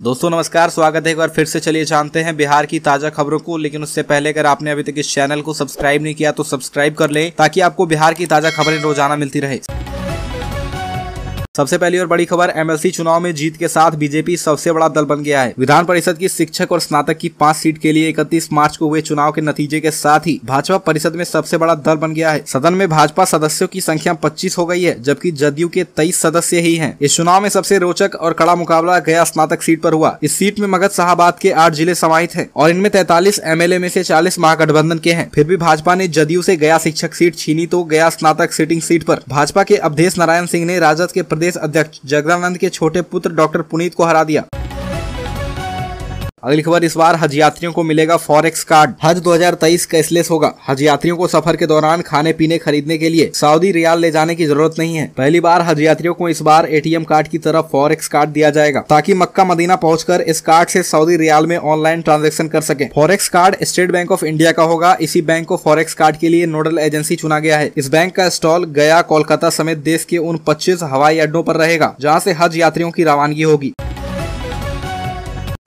दोस्तों नमस्कार, स्वागत है एक बार फिर से। चलिए जानते हैं बिहार की ताजा खबरों को, लेकिन उससे पहले अगर आपने अभी तक इस चैनल को सब्सक्राइब नहीं किया तो सब्सक्राइब कर लें ताकि आपको बिहार की ताजा खबरें रोजाना मिलती रहे। सबसे पहली और बड़ी खबर, एमएलसी चुनाव में जीत के साथ बीजेपी सबसे बड़ा दल बन गया है। विधान परिषद की शिक्षक और स्नातक की 5 सीट के लिए 31 मार्च को हुए चुनाव के नतीजे के साथ ही भाजपा परिषद में सबसे बड़ा दल बन गया है। सदन में भाजपा सदस्यों की संख्या 25 हो गई है, जबकि जदयू के 23 सदस्य ही हैं। इस चुनाव में सबसे रोचक और कड़ा मुकाबला गया स्नातक सीट पर हुआ। इस सीट में मगध साहबाद के 8 जिले समाहित हैं और इनमें 43 एमएलए में से 40 महागठबंधन के हैं। फिर भी भाजपा ने जदयू से गया शिक्षक सीट छीनी तो गया स्नातक सिटिंग सीट पर भाजपा के अवधेश नारायण सिंह ने राजद के प्रदेश अध्यक्ष जगदानंद के छोटे पुत्र डॉक्टर पुनीत को हरा दिया। अगली खबर, इस बार हज यात्रियों को मिलेगा फॉरेक्स कार्ड। हज 2023 कैशलेस होगा। हज यात्रियों को सफर के दौरान खाने पीने खरीदने के लिए सऊदी रियाल ले जाने की जरूरत नहीं है। पहली बार हज यात्रियों को इस बार एटीएम कार्ड की तरफ फॉरेक्स कार्ड दिया जाएगा ताकि मक्का मदीना पहुंचकर इस कार्ड से सऊदी रियाल में ऑनलाइन ट्रांजैक्शन कर सके। Forex card state bank of India का होगा। इसी बैंक को फॉरेक्स कार्ड के लिए नोडल एजेंसी चुना गया है। इस बैंक का स्टॉल गया, कोलकाता समेत देश के उन 25 हवाई अड्डों पर रहेगा जहाँ से हज यात्रियों की रवानगी होगी।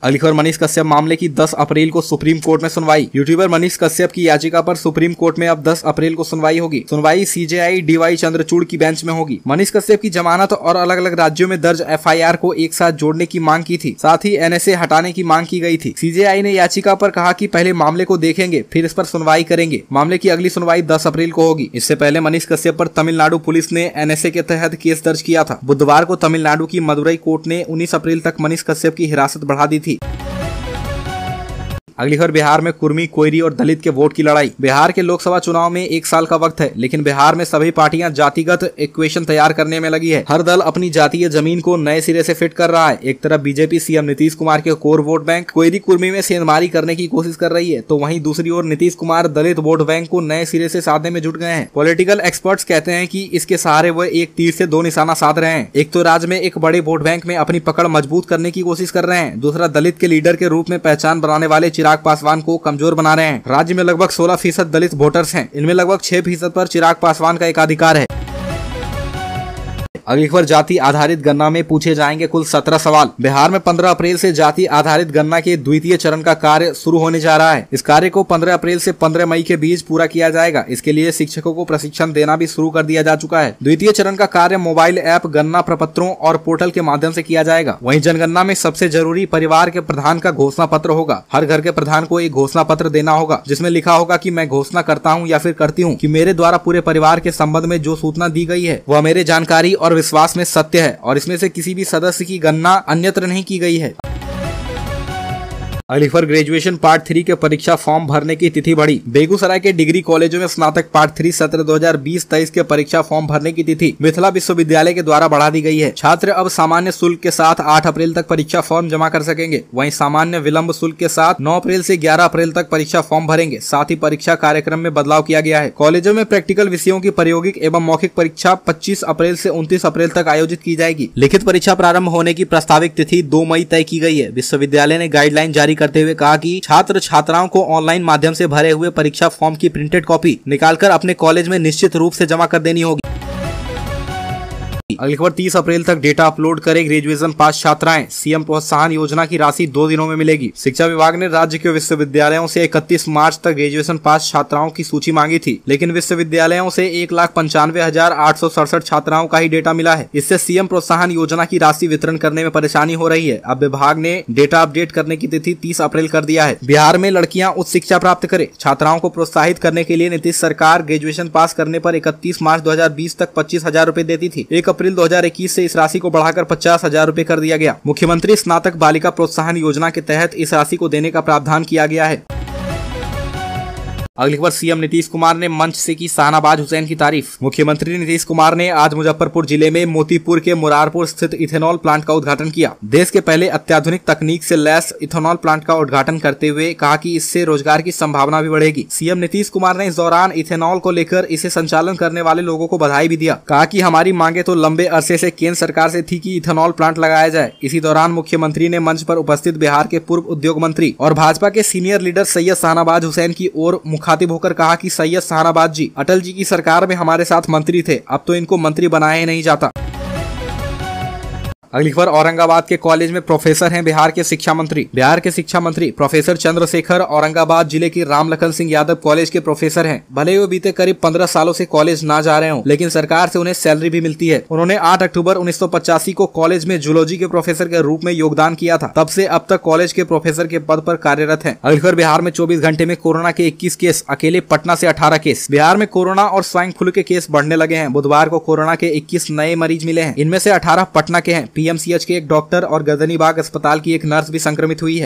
अगली खबर, मनीष कश्यप मामले की 10 अप्रैल को सुप्रीम कोर्ट में सुनवाई। यूट्यूबर मनीष कश्यप की याचिका पर सुप्रीम कोर्ट में अब 10 अप्रैल को सुनवाई होगी। सुनवाई सीजेआई डीवाई चंद्रचूड़ की बेंच में होगी। मनीष कश्यप की जमानत और अलग अलग राज्यों में दर्ज एफआईआर को एक साथ जोड़ने की मांग की थी, साथ ही एनएसए हटाने की मांग की गई थी। सीजेआई ने याचिका पर कहा कि पहले मामले को देखेंगे, फिर इस पर सुनवाई करेंगे। मामले की अगली सुनवाई 10 अप्रैल को होगी। इससे पहले मनीष कश्यप पर तमिलनाडु पुलिस ने एनएसए के तहत केस दर्ज किया था। बुधवार को तमिलनाडु की मदुरई कोर्ट ने 19 अप्रैल तक मनीष कश्यप की हिरासत बढ़ा दी थी। अगली खबर, बिहार में कुर्मी, कोयरी और दलित के वोट की लड़ाई। बिहार के लोकसभा चुनाव में 1 साल का वक्त है, लेकिन बिहार में सभी पार्टियां जातिगत इक्वेशन तैयार करने में लगी है। हर दल अपनी जातीय जमीन को नए सिरे से फिट कर रहा है। एक तरफ बीजेपी सीएम नीतीश कुमार के core vote bank Koeri Kurmi में सेंधमारी करने की कोशिश कर रही है, तो वहीं दूसरी ओर नीतीश कुमार दलित वोट बैंक को नए सिरे से साधने में जुट गए हैं। पॉलिटिकल एक्सपर्ट्स कहते हैं कि इसके सहारे वह एक तीर से 2 निशाना साध रहे हैं। एक तो राज्य में एक बड़े वोट बैंक में अपनी पकड़ मजबूत करने की कोशिश कर रहे हैं, दूसरा दलित के लीडर के रूप में पहचान बनाने वाले चिराग पासवान को कमजोर बना रहे हैं। राज्य में लगभग 16% दलित वोटर्स हैं। इनमें लगभग 6% पर चिराग पासवान का एकाधिकार है। अगली खबर, जाति आधारित गणना में पूछे जाएंगे कुल 17 सवाल। बिहार में 15 अप्रैल से जाति आधारित गणना के द्वितीय चरण का कार्य शुरू होने जा रहा है। इस कार्य को 15 अप्रैल से 15 मई के बीच पूरा किया जाएगा। इसके लिए शिक्षकों को प्रशिक्षण देना भी शुरू कर दिया जा चुका है। द्वितीय चरण का कार्य मोबाइल ऐप, गणना प्रपत्रों और पोर्टल के माध्यम से किया जाएगा। वहीं जनगणना में सबसे जरूरी परिवार के प्रधान का घोषणा पत्र होगा। हर घर के प्रधान को एक घोषणा पत्र देना होगा, जिसमें लिखा होगा कि मैं घोषणा करता हूँ या फिर करती हूँ कि मेरे द्वारा पूरे परिवार के संबंध में जो सूचना दी गई है वह मेरे जानकारी और विश्वास में सत्य है और इसमें से किसी भी सदस्य की गणना अन्यत्र नहीं की गई है। अगली खबर, ग्रेजुएशन पार्ट 3 के परीक्षा फॉर्म भरने की तिथि बढ़ी। बेगूसराय के डिग्री कॉलेजों में स्नातक पार्ट 3 सत्र 2020-23 के परीक्षा फॉर्म भरने की तिथि मिथिला विश्वविद्यालय के द्वारा बढ़ा दी गई है। छात्र अब सामान्य शुल्क के साथ 8 अप्रैल तक परीक्षा फॉर्म जमा कर सकेंगे। वहीं सामान्य विलंब शुल्क के साथ 9 अप्रैल से 11 अप्रैल तक परीक्षा फॉर्म भरेंगे। साथ ही परीक्षा कार्यक्रम में बदलाव किया गया है। कॉलेजों में प्रैक्टिकल विषयों की प्रायोगिक एवं मौखिक परीक्षा 25 अप्रैल से 29 अप्रैल तक आयोजित की जाएगी। लिखित परीक्षा प्रारंभ होने की प्रस्तावित तिथि 2 मई तय की गई है। विश्वविद्यालय ने गाइडलाइन जारी करते हुए कहा कि छात्र छात्राओं को ऑनलाइन माध्यम से भरे हुए परीक्षा फॉर्म की प्रिंटेड कॉपी निकालकर अपने कॉलेज में निश्चित रूप से जमा कर देनी होगी। अगली खबर, 30 अप्रैल तक डेटा अपलोड करें ग्रेजुएशन पास छात्राएं। सीएम प्रोत्साहन योजना की राशि 2 दिनों में मिलेगी। शिक्षा विभाग ने राज्य के विश्वविद्यालयों से 31 मार्च तक ग्रेजुएशन पास छात्राओं की सूची मांगी थी, लेकिन विश्वविद्यालयों से 1,95,867 छात्राओं का ही डेटा मिला है। इससे सीएम प्रोत्साहन योजना की राशि वितरण करने में परेशानी हो रही है। अब विभाग ने डेटा अपडेट करने की तिथि 30 अप्रैल कर दिया है। बिहार में लड़कियां उच्च शिक्षा प्राप्त करें। छात्राओं को प्रोत्साहित करने के लिए नीतीश सरकार ग्रेजुएशन पास करने पर 31 मार्च 2020 तक 25,000 रूपए देती थी। 1 अप्रैल 2021 से इस राशि को बढ़ाकर 50,000 रूपए कर दिया गया। मुख्यमंत्री स्नातक बालिका प्रोत्साहन योजना के तहत इस राशि को देने का प्रावधान किया गया है। अगली खबर, सीएम नीतीश कुमार ने मंच से की शाहनवाज हुसैन की तारीफ। मुख्यमंत्री नीतीश कुमार ने आज मुजफ्फरपुर जिले में मोतीपुर के मुरारपुर स्थित इथेनॉल प्लांट का उद्घाटन किया। देश के पहले अत्याधुनिक तकनीक से लैस इथेनॉल प्लांट का उद्घाटन करते हुए कहा कि इससे रोजगार की संभावना भी बढ़ेगी। सीएम नीतीश कुमार ने इस दौरान इथेनॉल को लेकर इसे संचालन करने वाले लोगों को बधाई भी दिया। कहा कि हमारी मांगे तो लंबे अरसे से केंद्र सरकार से थी कि इथेनॉल प्लांट लगाया जाए। इसी दौरान मुख्यमंत्री ने मंच पर उपस्थित बिहार के पूर्व उद्योग मंत्री और भाजपा के सीनियर लीडर सैयद शाहनवाज हुसैन की ओर मुखातिब होकर कहा कि सैयद शाहनवाज जी अटल जी की सरकार में हमारे साथ मंत्री थे, अब तो इनको मंत्री बनाया ही नहीं जाता। अगली खबर औरंगाबाद के कॉलेज में प्रोफेसर हैं बिहार के शिक्षा मंत्री। बिहार के शिक्षा मंत्री प्रोफेसर चंद्रशेखर औरंगाबाद जिले की रामलखन सिंह यादव कॉलेज के प्रोफेसर हैं। भले वो बीते करीब 15 सालों से कॉलेज ना जा रहे हों, लेकिन सरकार से उन्हें सैलरी भी मिलती है। उन्होंने 8 अक्टूबर 1985 को कॉलेज में जूलॉजी के प्रोफेसर के रूप में योगदान किया था। तब से अब तक कॉलेज के प्रोफेसर के पद पर कार्यरत हैं। अगली खबर बिहार में 24 घंटे में कोरोना के 21 केस, अकेले पटना से 18 केस। बिहार में कोरोना और स्वाइन फ्लू के केस बढ़ने लगे हैं। बुधवार को कोरोना के 21 नए मरीज मिले हैं। इनमें से 18 पटना के हैं। पीएमसीएच के एक डॉक्टर और गर्दनीबाग अस्पताल की एक नर्स भी संक्रमित हुई है।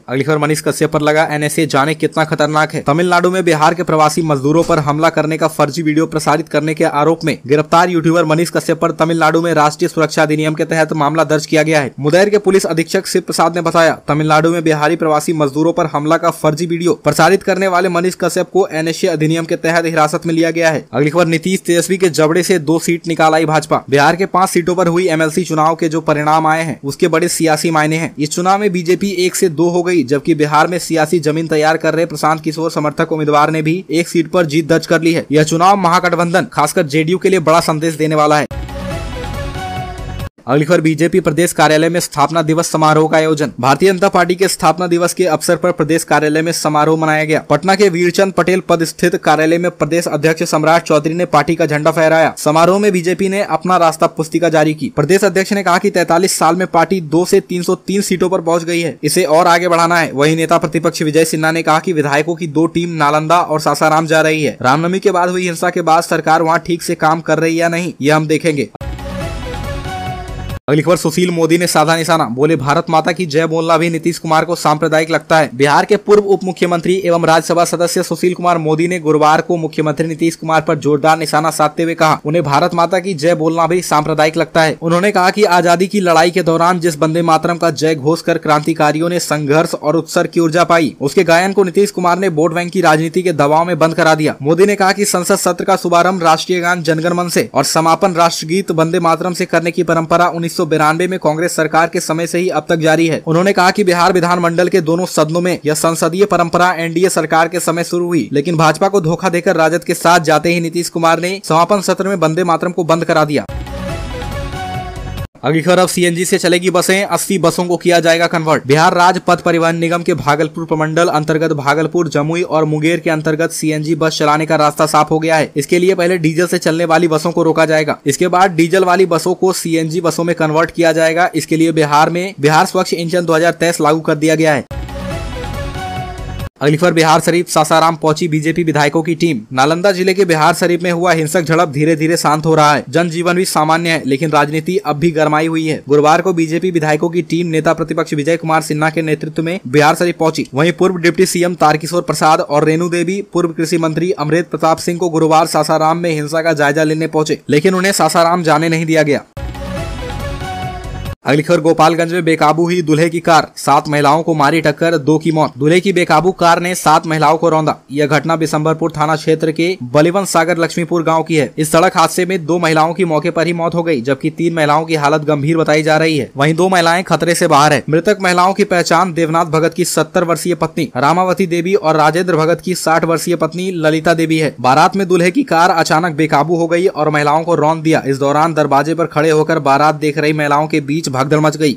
अगली खबर मनीष कश्यप पर लगा एनएसए, जाने कितना खतरनाक है। तमिलनाडु में बिहार के प्रवासी मजदूरों पर हमला करने का फर्जी वीडियो प्रसारित करने के आरोप में गिरफ्तार यूट्यूबर मनीष कश्यप पर तमिलनाडु में राष्ट्रीय सुरक्षा अधिनियम के तहत मामला दर्ज किया गया है। मुदैर के पुलिस अधीक्षक शिव प्रसाद ने बताया, तमिलनाडु में बिहारी प्रवासी मजदूरों पर हमला का फर्जी वीडियो प्रसारित करने वाले मनीष कश्यप को एनएसए अधिनियम के तहत हिरासत में लिया गया है। अगली खबर नीतीश तेजस्वी के जबड़े से 2 सीट निकाल आई भाजपा। बिहार के 5 सीटों पर हुई एमएलसी चुनाव के जो परिणाम आए हैं उसके बड़े सियासी मायने हैं। इस चुनाव में बीजेपी 1 से 2 हो गई, जबकि बिहार में सियासी जमीन तैयार कर रहे प्रशांत किशोर समर्थक उम्मीदवार ने भी 1 सीट पर जीत दर्ज कर ली है। यह चुनाव महागठबंधन खासकर जेडीयू के लिए बड़ा संदेश देने वाला है। अगली खबर बीजेपी प्रदेश कार्यालय में स्थापना दिवस समारोह का आयोजन। भारतीय जनता पार्टी के स्थापना दिवस के अवसर पर प्रदेश कार्यालय में समारोह मनाया गया। पटना के वीरचंद पटेल पद स्थित कार्यालय में प्रदेश अध्यक्ष सम्राट चौधरी ने पार्टी का झंडा फहराया। समारोह में बीजेपी ने अपना रास्ता पुस्तिका जारी की। प्रदेश अध्यक्ष ने कहा कि 43 साल में पार्टी 2 से 303 सीटों पर पहुंच गई है, इसे और आगे बढ़ाना है। वहीं नेता प्रतिपक्ष विजय सिन्हा ने कहा कि विधायकों की 2 टीम नालंदा और सासाराम जा रही है। रामनवमी के बाद हुई हिंसा के बाद सरकार वहाँ ठीक से काम कर रही है या नहीं, ये हम देखेंगे। अगली खबर सुशील मोदी ने साधा निशाना, बोले भारत माता की जय बोलना भी नीतीश कुमार को सांप्रदायिक लगता है। बिहार के पूर्व उप मुख्यमंत्री एवं राज्यसभा सदस्य सुशील कुमार मोदी ने गुरुवार को मुख्यमंत्री नीतीश कुमार पर जोरदार निशाना साधते हुए कहा, उन्हें भारत माता की जय बोलना भी सांप्रदायिक लगता है। उन्होंने कहा कि आजादी की लड़ाई के दौरान जिस वंदे मातरम का जय घोष कर क्रांतिकारियों ने संघर्ष और उत्सर्ग की ऊर्जा पाई, उसके गायन को नीतीश कुमार ने वोट बैंक की राजनीति के दबाव में बंद करा दिया। मोदी ने कहा कि संसद सत्र का शुभारंभ राष्ट्रीय गान जनगण मन से और समापन राष्ट्रगीत वंदे मातरम से करने की परंपरा 1992 में कांग्रेस सरकार के समय से ही अब तक जारी है। उन्होंने कहा कि बिहार विधानमंडल के दोनों सदनों में यह संसदीय परंपरा एनडीए सरकार के समय शुरू हुई, लेकिन भाजपा को धोखा देकर राजद के साथ जाते ही नीतीश कुमार ने समापन सत्र में वंदे मातरम को बंद करा दिया। अगली खबर अब सीएनजी से चलेगी बसें, 80 बसों को किया जाएगा कन्वर्ट। बिहार राज्य पथ परिवहन निगम के भागलपुर प्रमंडल अंतर्गत भागलपुर, जमुई और मुंगेर के अंतर्गत सीएनजी बस चलाने का रास्ता साफ हो गया है। इसके लिए पहले डीजल से चलने वाली बसों को रोका जाएगा। इसके बाद डीजल वाली बसों को सीएनजी बसों में कन्वर्ट किया जाएगा। इसके लिए बिहार में बिहार स्वच्छ इंजन 2023 लागू कर दिया गया है। अगली खबर बिहार शरीफ सासाराम पहुंची बीजेपी विधायकों की टीम। नालंदा जिले के बिहार शरीफ में हुआ हिंसक झड़प धीरे धीरे शांत हो रहा है। जनजीवन भी सामान्य है, लेकिन राजनीति अब भी गरमाई हुई है। गुरुवार को बीजेपी विधायकों की टीम नेता प्रतिपक्ष विजय कुमार सिन्हा के नेतृत्व में बिहार शरीफ पहुंची। वहीं पूर्व डिप्टी सीएम तारकिशोर प्रसाद और रेणु देवी, पूर्व कृषि मंत्री अमृत प्रताप सिंह को गुरुवार सासाराम में हिंसा का जायजा लेने पहुंचे, लेकिन उन्हें सासाराम जाने नहीं दिया गया। अगली खबर गोपालगंज में बेकाबू हुई दूल्हे की कार, 7 महिलाओं को मारी टक्कर, 2 की मौत। दूल्हे की बेकाबू कार ने 7 महिलाओं को रौंदा। यह घटना बिशंबरपुर थाना क्षेत्र के बलिवंत सागर लक्ष्मीपुर गांव की है। इस सड़क हादसे में 2 महिलाओं की मौके पर ही मौत हो गई, जबकि 3 महिलाओं की हालत गंभीर बताई जा रही है। वहीं 2 महिलाएं खतरे से बाहर है। मृतक महिलाओं की पहचान देवनाथ भगत की 70 वर्षीय पत्नी रामावती देवी और राजेंद्र भगत की 60 वर्षीय पत्नी ललिता देवी है। बारात में दूल्हे की कार अचानक बेकाबू हो गई और महिलाओं को रौंद दिया। इस दौरान दरवाजे पर खड़े होकर बारात देख रही महिलाओं के बीच भगदड़ मच गई।